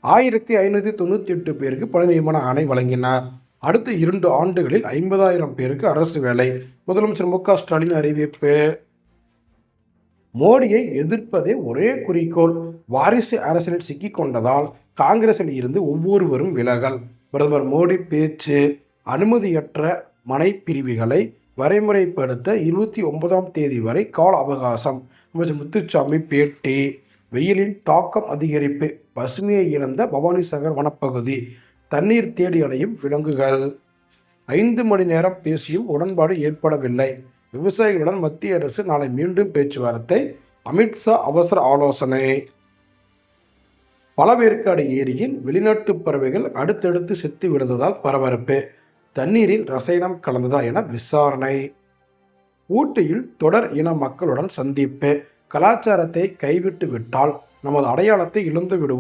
1598 பேருக்கு பணி நியமன ஆணை வழங்கினார். அடுத்த 2 ஆண்டுகளில் 50,000 பேருக்கு அரசு வேலை. முதலமைச்சர் மு க ஸ்டாலின் அறிவிப்பு. மோடியை எதிர்ப்பதே ஒரே குறிக்கோள். வாரிசு அரசியலில் சிக்கிக் கொண்டதால் காங்கிரசில் இருந்து ஒவ்வொருவரும் விலகல். பிரதமர் மோடி பேச்சு. அனுமதியற்ற மனை பிரிவுகளை வரைமுறைப்படுத்த 29ஆம் தேதி வரை கால அவகாசம். அமைச்சர் முத்துசாமி பேட்டி. வெயிலின் தாக்கம் அதிகரிப்பு. பசுமையை இழந்த பவானிசாகர் வனப்பகுதி. தண்ணீர் தேடி அடையும் விலங்குகள். 5 மணி நேரம் பேசியும் உடன்பாடு ஏற்படவில்லை. விவசாயிகளுடன் மத்திய அரசு நாளை மீண்டும் பேச்சுவார்த்தை. அமித்ஷா அவசர ஆலோசனை. பழவேற்காடு ஏரியில் வெளிநாட்டு பறவைகள் அடுத்தடுத்து செத்து விழுந்ததால் பரபரப்பு. தண்ணீரில் ரசாயனம் கலந்ததா என விசாரணை. ஊட்டியில் தொடர் இன மக்களுடன் சந்திப்பு. கலாச்சாரத்தை கைவிட்டு விட்டால் நமது அடையாளத்தை இழந்து விடுவோம்